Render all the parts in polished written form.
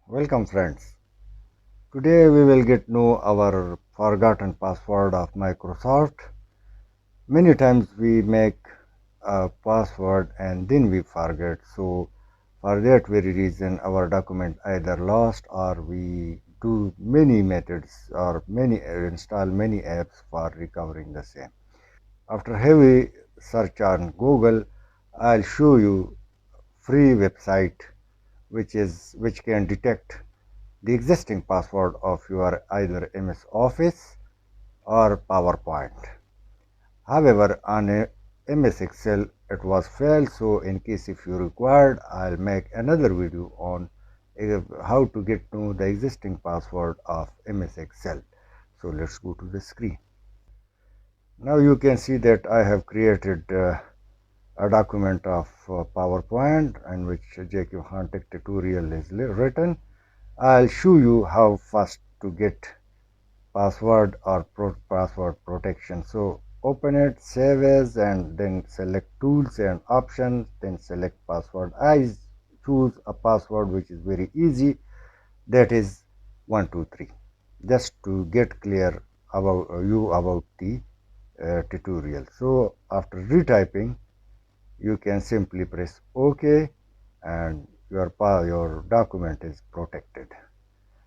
Welcome friends. Today we will get know our forgotten password of Microsoft. Many times we make a password and then we forget. So for that very reason our document either lost or we do many methods or many install many apps for recovering the same. After heavy search on Google, I'll show you free website which can detect the existing password of your either MS Office or PowerPoint. However, on a MS Excel it was failed, so in case if you required, I'll make another video on how to get to the existing password of MS Excel. So let's go to the screen. Now you can see that I have created a document of PowerPoint in which jqkhan tutorial is written. I'll show you how fast to get password or password protection. So open it, save as, and then select tools and options, then select password. I choose a password which is very easy, that is 123, just to get clear about about the tutorial. So after retyping you can simply press OK and your document is protected.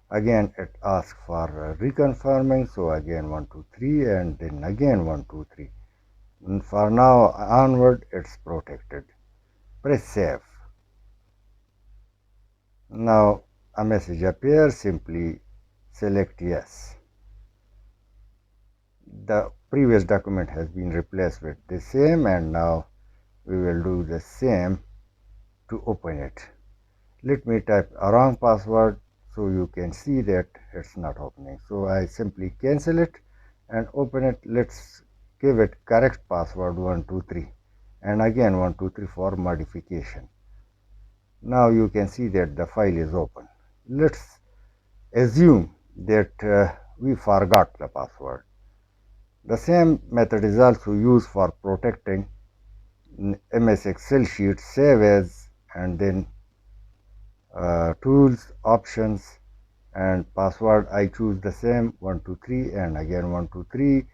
Again it asks for reconfirming, so again 123 and then again 123, and for now onward it's protected. Press save. Now a message appears, simply select yes. The previous document has been replaced with the same, and now we will do the same to open it. Let me type a wrong password so you can see that it's not opening. So I simply cancel it and open it. Let's give it correct password 123 and again 123 for modification. Now you can see that the file is open. Let's assume that we forgot the password. The same method is also used for protecting MS Excel sheet. Save as and then tools, options, and password. I choose the same 123 and again 123.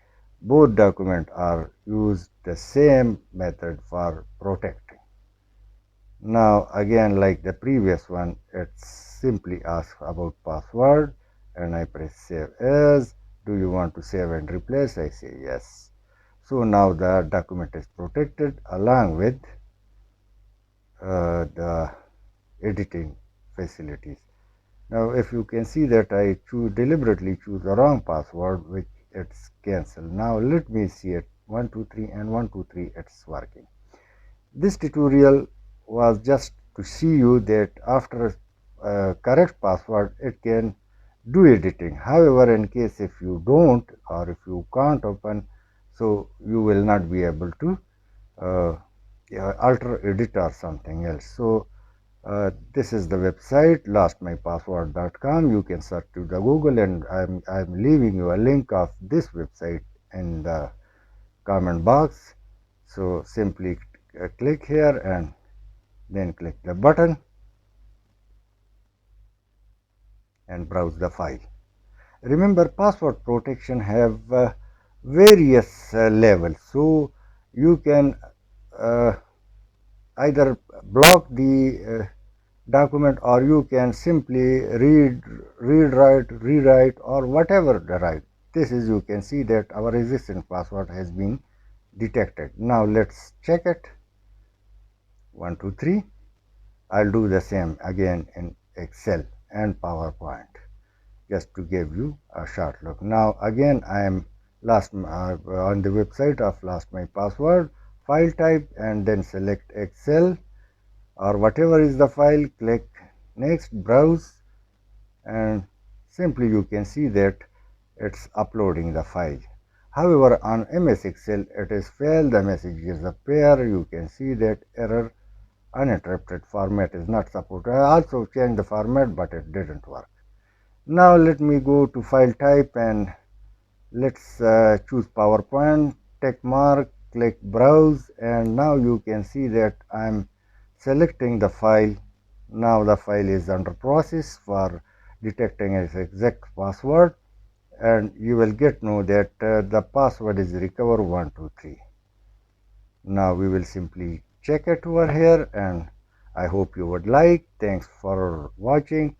Both documents are used the same method for protecting. Now again, like the previous one, it simply asks about password and I press save as. Do you want to save and replace? I say yes. So now the document is protected along with the editing facilities. Now if you can see that I deliberately choose the wrong password, which it's cancelled. Now let me see it, 123 and 123, it's working. This tutorial was just to see you that after correct password it can do editing. However, in case if you don't or if you can't open, so you will not be able to uh, alter, edit or something else. So this is the website lostmypassword.com. You can search to the Google, and I'm leaving you a link of this website in the comment box. So simply click here and then click the button and browse the file. Remember, password protection have various levels, so you can uh, either block the document or you can simply rewrite or whatever the write. This is, you can see that our existing password has been detected. Now let's check it. 123. I'll do the same again in Excel and PowerPoint just to give you a short look. Now again I am on the website of lost my password, file type and then select Excel or whatever is the file, click next, browse, and simply you can see that it's uploading the file. However, on MS Excel it is failed, the messages appear, you can see that error, uninterrupted format is not supported. I also changed the format but it didn't work. Now let me go to file type and let's choose PowerPoint, check mark, click browse, and now you can see that I'm selecting the file Now the file is under process for detecting its exact password, and you will get know that the password is recover123. Now we will simply check it over here, and I hope you would like. Thanks for watching.